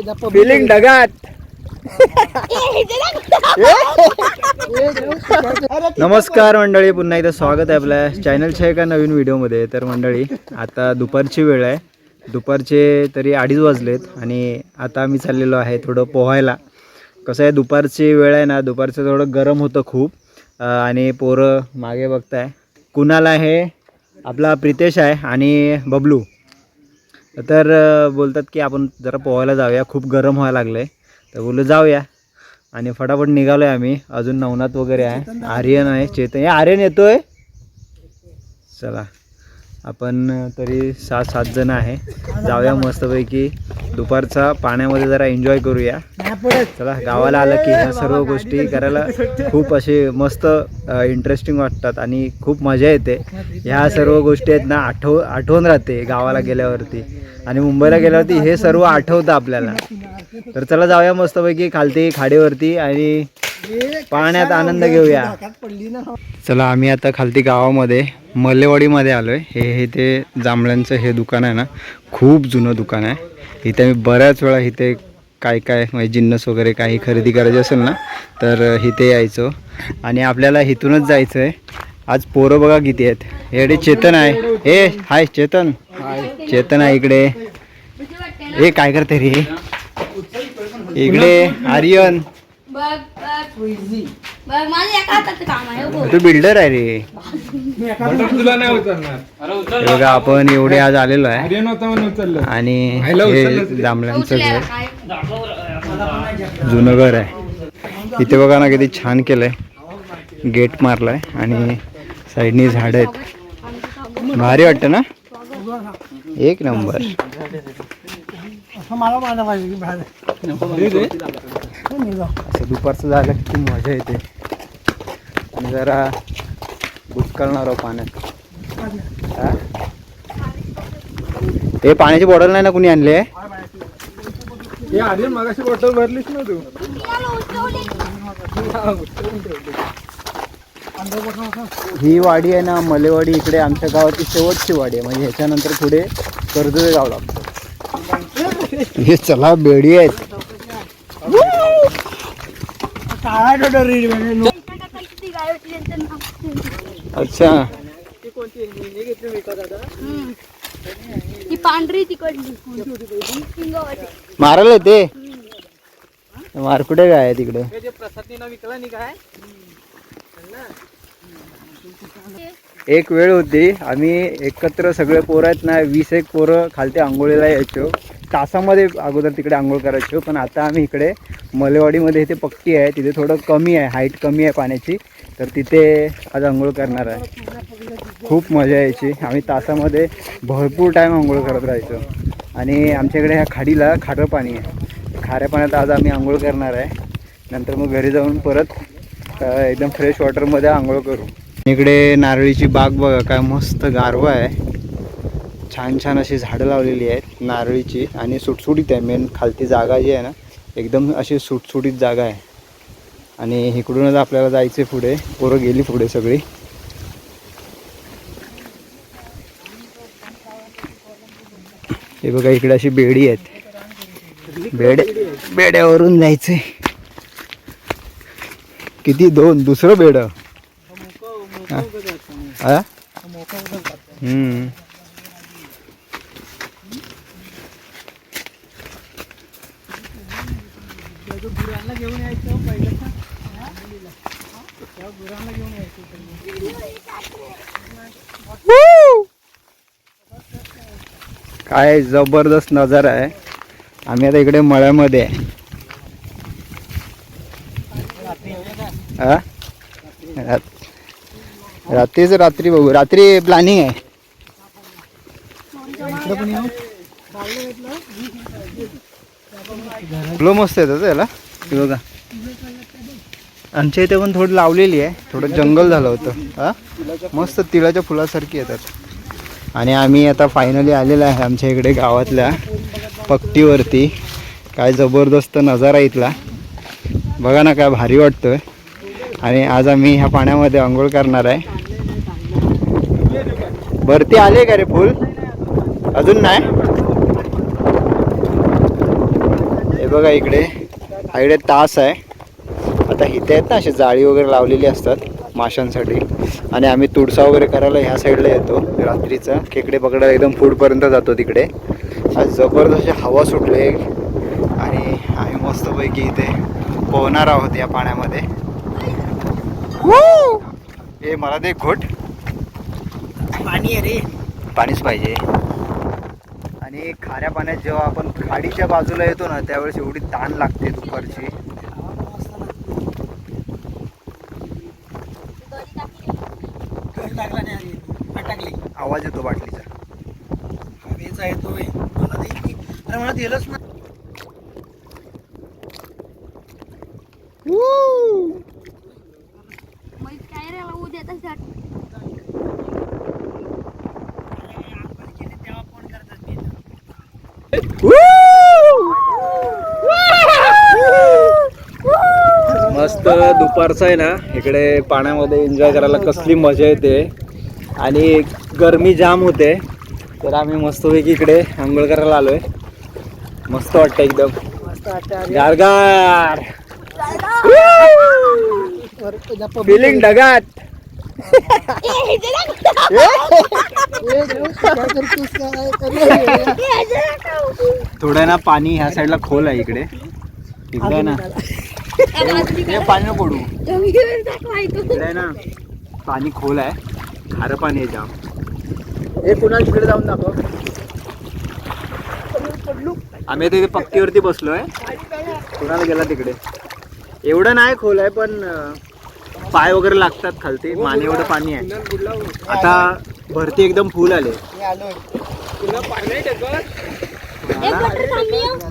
Feeling ढगात. नमस्कार मंडळी, पुन्हा एकदा स्वागत आहे आपल्या चॅनलच्या एका नवीन व्हिडिओमध्ये. तर मंडळी, आता दुपारची वेळ आहे. दुपारचे तरी 2:30 वाजलेत आणि आता आम्ही चाललेलो आहे थोडं पोहायला. कसं आहे, दुपारची वेळ आहे ना, दुपारचं थोडं गरम होतं खूप. आणि पोरं मागे बघताय, कुणाल आहे, आपला प्रितेश आहे आणि बबलू. तर बोलतात की आपण जरा पोहायला जाऊया, खूप गरम व्हायला लागलं आहे. तर बोललो जाऊया आणि फटाफट निघालो आहे आम्ही. अजून नवनाथ वगैरे आहे, आर्यन आहे, चेतन. आर्यन येतोय. चला, आपण तरी 6-7 जण आहे. जाऊया मस्तपैकी दुपारचा पाण्यामध्ये जरा एन्जॉय करूया. चला, गावाला आलं की ह्या सर्व गोष्टी करायला खूप असे मस्त इंटरेस्टिंग वाटतात आणि खूप मजा येते. ह्या सर्व गोष्टी आहेत ना, आठवण राहते गावाला गेल्यावरती. आणि मुंबईला गेल्यावरती हे सर्व आठवतं आपल्याला. तर चला जाऊया मस्तपैकी खालती खाडीवरती आणि पाण्यात आनंद घेऊया. चला, आम्ही आता खालती गावामध्ये मल्लेवाडीमध्ये आलो आहे. हे ते जांभळ्यांचं हे दुकान आहे ना, खूप जुनं दुकान आहे. इथे मी बऱ्याच वेळा इथे काय म्हणजे जिन्नस वगैरे काही खरेदी करायची असेल ना, तर इथे यायचो. आणि आपल्याला इथूनच जायचं आहे. आज पोरं बघा किती आहेत. हे चेतन आहे. हे हाय चेतन. चेतन आहे इकडे. हे काय करते रे इकडे. आर्यन, तू बिल्डर आहे रे. बघा, आपण एवढे आज आलेलो आहे आणि हे जांभळ्यांचं घर, जुनं घर आहे. इथे बघा ना, किती छान केलंय. गेट मारलाय आणि साईडनी झाड आहेत. भारी वाटतं ना, एक नंबर. असं दुपारचं झालं की खूप मजा येते. आणि जरा बुचकळणार पाण्यात. हे पाण्याची बॉटल नाही ना कुणी आणली आहे? मगाशी बॉटल भरलीच ना तू. ही वाडी आहे ना, मलेवाडी, इकडे आमच्या गावाची शेवटची वाडी आहे. म्हणजे ह्याच्यानंतर पुढे कर्जवे गाव लागतं. हे चला, बेडी आहेत. अच्छा, मारायला ते मारकुटे काय आहे तिकडे. एक वेळ होती, आम्ही एकत्र सगळे पोरं आहेत ना, 20 पोरं खालती आंघोळीला यायचो. तासामध्ये अगोदर तिकडे आंघोळ करायचो. पण आता आम्ही इकडे मलेवाडीमध्ये, इथे पक्की आहे, तिथे थोडं कमी आहे, हाईट कमी आहे पाण्याची. तर तिथे आज आंघोळ करणार आहे. खूप मजा यायची. आम्ही तासामध्ये भरपूर टाईम आंघोळ करत राहायचो. आणि आमच्याकडे ह्या खाडीला खारं पाणी आहे. खाऱ्या पाण्यात आज आम्ही आंघोळ करणार आहे. नंतर मग घरी जाऊन परत एकदम फ्रेश वॉटरमध्ये आंघोळ करू. इकडे नारळीची बाग बघा, काय मस्त गारवा आहे. छान छान अशी झाडं लावलेली आहेत नारळीची आणि सुटसुटीत आहे. मेन खालती जागा जी आहे ना, एकदम अशी सुटसुटीत जागा आहे. आणि इकडूनच आपल्याला जायचं पुढे. पोरं गेली पुढे सगळी. हे बघा, इकडे अशी बेडी आहेत. बेड्यावरून जायचंय. किती, 2 दुसरं बेड. काय जबरदस्त नजारा आहे. आम्ही आता इकडे मळ्यामध्ये आहे. रात्री बघू, रात्री प्लॅनिंग आहे. फुलं मस्त येतात याला. बघा, आमच्या इथे पण थोडी लावलेली आहे. थोडं जंगल झालं होतं. मस्त तिळाच्या फुलासारखी येतात. आणि आम्ही आता फायनली आलेलो आहे आमच्या इकडे गावातल्या पट्टीवरती. काय जबरदस्त नजारा इथला बघा ना, काय भारी वाटतोय. आणि आज आम्ही ह्या पाण्यामध्ये आंघोळ करणार आहे. भरती आले का रे फुल? अजून नाही. बघा इकडे तास आहे. आता इथे आहेत ना अशी जाळी वगैरे लावलेली असतात माशांसाठी. आणि आम्ही तुडसा वगैरे करायला ह्या साईडला येतो रात्रीचा. खेकडे पकडायला एकदम पुढपर्यंत जातो तिकडे. आज जबरदस्त हवा सुटले आणि आम्ही मस्तपैकी इथे पोहणार आहोत या पाण्यामध्ये. हे मला ते घोट पाणी आहे रे, पाणीच पाहिजे. आणि खाऱ्या पाण्यात जेव्हा आपण खाडीच्या बाजूला येतो ना त्यावेळेस एवढी ताण लागते दुपारची. आवाज येतो बाटलीचा. हवेचा येतोय. मला दिलंच ना. मस्त दुपारचा आहे ना इकडे पाण्यामध्ये एन्जॉय करायला कसली मजा येते. आणि गरमी जाम होते तर आम्ही मस्तपैकी इकडे आंघोळ करायला आलोय. मस्त वाटतं एकदम गारगार. फिलिंग ढगात. थोडं ना पाणी ह्या साईडला खोल आहे इकडे आहे ना. पाणी नको पडू इकडे ना. पाणी खोल आहे, खारं पाणी आहे जाम. हे कुणाला तिकडे जाऊन दाखव. आम्ही तिथे पक्कीवरती बसलोय. कुणाला गेला तिकडे. एवढं नाही खोल आहे पण पाय वगैरे लागतात खालती. माने एवढं पाणी आहे. आता भरती एकदम फुल आले.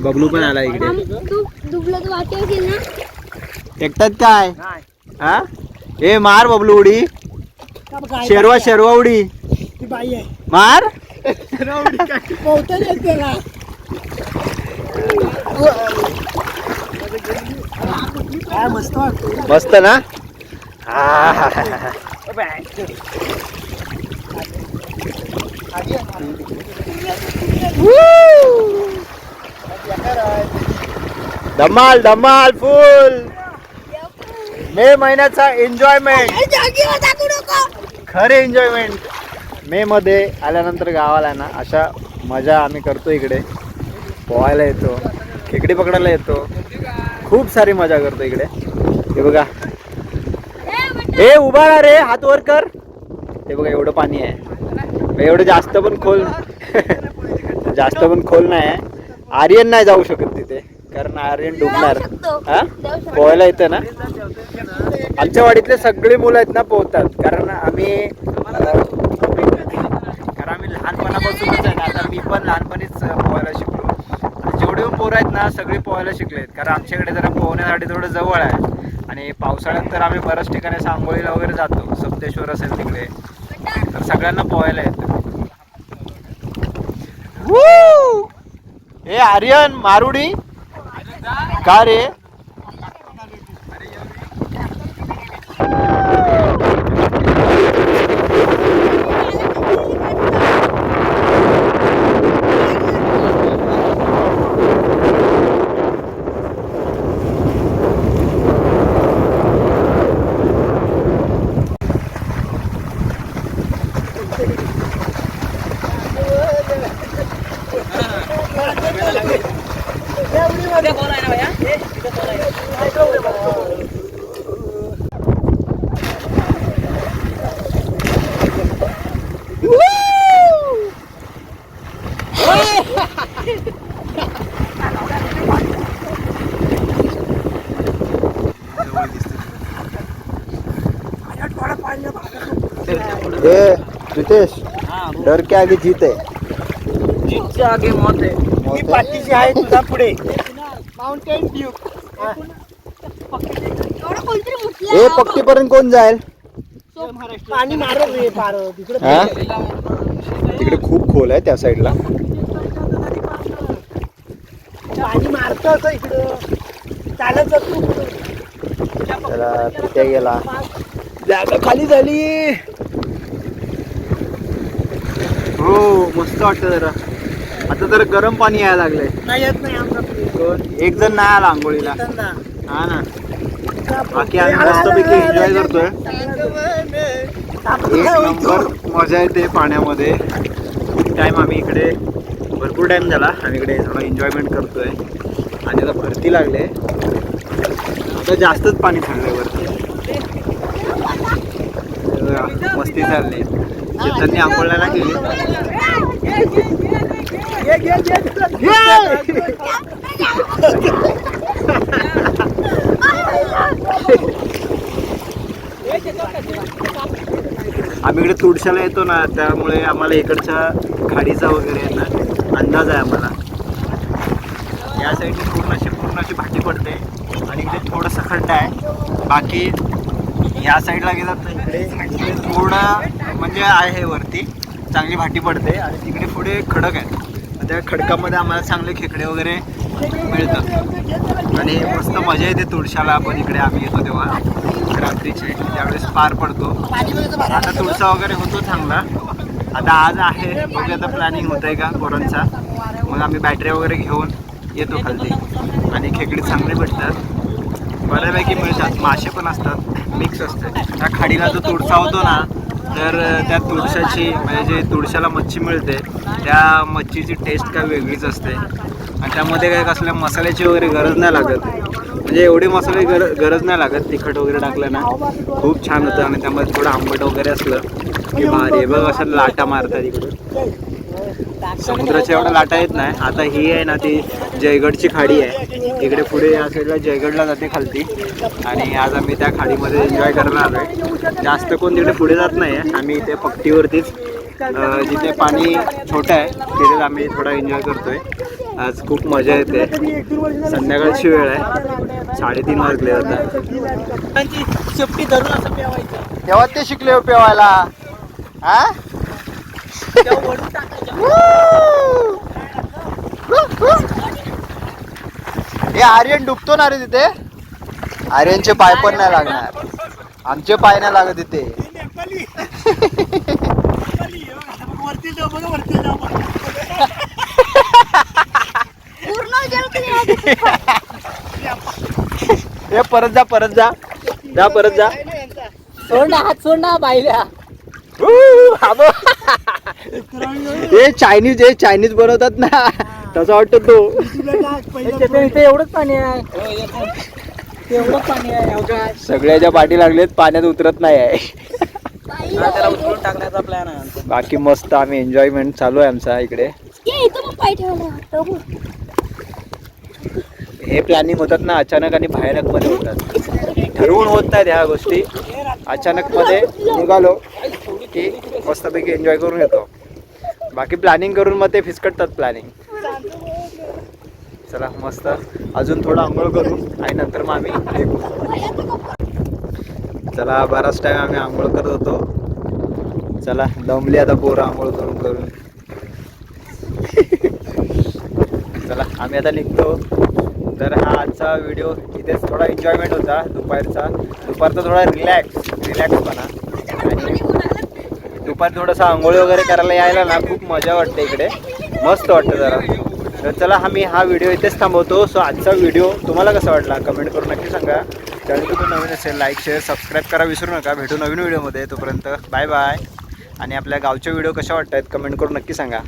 बबलू पण आला इकडे. एकटाच काय हा. ए मार बबलू उडी. शेरवा उडी मार. मस्त ना. धमाल धमाल फुल. मे महिन्याचा एन्जॉयमेंट, खरे एन्जॉयमेंट. मे मध्ये आल्यानंतर गावाला ना अशा मजा आम्ही करतो. इकडे पोहायला येतो, खेकडे पकडायला येतो, खूप सारी मजा करतो इकडे. हे बघा. हे उभा राहा रे, हात वर कर. हे बघा एवढं पाणी आहे. एवढं जास्त पण खोल नाही आहे. आर्यन नाही जाऊ शकत तिथे कारण आर्यन डुबणार. हा पोहायला येतं ना. आमच्या वाडीतले सगळे मुलं आहेत ना पोहतात. कारण आम्ही लहानपणापासूनच आहे ना. आता मी पण लहानपणीच पोहायला शिकलो. जेवढे पोरं आहेत ना सगळे पोहायला शिकलेत. कारण आमच्याकडे जरा पोहण्यासाठी थोडं जवळ आहे. आणि पावसाळ्यात तर आम्ही बऱ्याच ठिकाणी सांगोळीला वगैरे जातो. सप्तेश्वर असेल तिकडे तर सगळ्यांना पोहायला येतं. हे आर्यन मारुडी का रे. रितेश, डर के आगे जीत है. जीतच्या आगे मौत है. मी पाठीशी आहे तुझा पुढे. Mountain Dew. ए पक्की पर्यंत कोण जाईल. पाणी मारत रे पार तिकडे खूप खोल आहे त्या साईडला. पाणी मारत असं इकडं चालत जातो. चला तिथे गेला. जागा खाली झाली. हो मस्त वाटतं जरा. आता तर गरम पाणी यायला लागलंय. नाही येत नाही आमचा एक जण नाही आला आंघोळीला. हा ना. बाकी आम्ही मस्तपैकी एन्जॉय करतोय. एक नंबर मजा येते पाण्यामध्ये. टाइम आम्ही इकडे भरपूर टाइम झाला आम्ही इकडे थोडा एन्जॉयमेंट करतोय. आणि आता भरती लागले. आता जास्तच पाणी थांबलंय वरती. मस्ती चालली. चेतनने आंघोळायला गेली. आम्ही इकडे तुळशाला येतो ना, त्यामुळे आम्हाला इकडच्या खाडीचा वगैरे ना अंदाज आहे आम्हाला. या साईडने पूर्ण अशी भाटी पडते आणि इकडे थोडंसं खड्डा आहे. बाकी या साईडला गेलात ना इकडे थोडं म्हणजे आहे वरती चांगली भाटी पडते आणि तिकडे पुढे खडक आहे. त्या खडकामध्ये आम्हाला चांगले खेकडे वगैरे मिळतात आणि मस्त मजा येते तुळशाला. आपण इकडे आम्ही येतो तेव्हा रात्रीचे त्यावेळेस पार पडतो. आता तुळसा वगैरे होतो चांगला. आता आज आहे बघूया आता प्लॅनिंग होत आहे का पोरांचा. मग आम्ही बॅटऱ्या वगैरे घेऊन येतो खालती आणि खेकडे चांगले भेटतात. बऱ्यापैकी मिळतात. मासे पण असतात. मिक्स असते. त्या खाडीला जो तुळसा होतो ना तर त्या तुळशाची म्हणजे जे तुळशाला मच्छी मिळते त्या मच्छीची टेस्ट काय वेगळीच असते. आणि त्यामध्ये काय कसल्या मसाल्याची वगैरे गरज नाही लागत. म्हणजे एवढे मसाले गरज नाही लागत. तिखट वगैरे टाकलं ना खूप छान होतं. आणि त्यामध्ये थोडं आंबट वगैरे असलं की भारी. बघ असं लाटा मारतात इकडे. समुद्राच्या एवढ्या लाटा येत नाही. आता ही आहे ना ती जयगडची खाडी आहे. इकडे पुढे या साईडला जयगडला जाते खालती. आणि आज आम्ही त्या खाडीमध्ये एन्जॉय करायला आलो आहे. जास्त कोण तिकडे पुढे जात नाही आहे. आम्ही इथे पट्टीवरतीच जिथे पाणी छोटं आहे तिथेच आम्ही थोडा एन्जॉय करतोय. आज खूप मजा येते. संध्याकाळची वेळ आहे. 3:30 वाजले आता. शेपटी धरून असं पेवायचं. तेव्हा ते शिकले पेवायला. हा हे आर्यन डुबतो ना रे तिथे. आर्यनचे पाय पण नाही लागणार. आमचे पाय नाही लागत तिथे. हे परत जा परत जा जा परत जा. सोडा हात सोडा बायल्या. हे चायनीज बनवतात ना तसं वाटतं तो. इथे एवढंच पाणी आहे. एवढं पाणी आहे. सगळ्याच्या पाठी लागलेत. पाण्यात उतरत नाही आहे. त्याला उचलून टाकण्याचा प्लॅन आहे. बाकी मस्त आम्ही एन्जॉयमेंट चालू आहे आमचा इकडे. हे प्लॅनिंग होतात ना अचानक आणि भयानक मध्ये होतात. ठरवून होत नाहीत ह्या गोष्टी. अचानक मध्ये निघालो की मस्तपैकी एन्जॉय करून येतो. बाकी प्लॅनिंग करून मग ते फिसकटतात प्लॅनिंग. चला मस्त अजून थोडं आंघोळ करू आणि नंतर मग आम्ही निघू. चला बराच टाइम आम्ही आंघोळ करत होतो. चला दमली आता पोरं आंघोळ करून करून. चला आम्ही आता निघतो. तर हा आजचा व्हिडिओ इथेच. थोडा एन्जॉयमेंट होता दुपारचा थोडा रिलॅक्सपणा. आणि दुपारी थोडंसं आंघोळ वगैरे करायला यायला ना खूप मजा वाटते इकडे. मस्त वाटतं जरा. तर चला आम्ही हा व्हिडिओ इथेच थांबवतो. सो आजचा व्हिडिओ तुम्हाला कसा वाटला कमेंट करून नक्की सांगा. चॅनल तुम्ही नवीन असेल लाईक शेअर सबस्क्राईब करा विसरू नका. भेटू नवीन व्हिडिओमध्ये. तोपर्यंत बाय बाय. आणि आपल्या गावचे व्हिडिओ कशा वाटत आहेत कमेंट करून नक्की सांगा.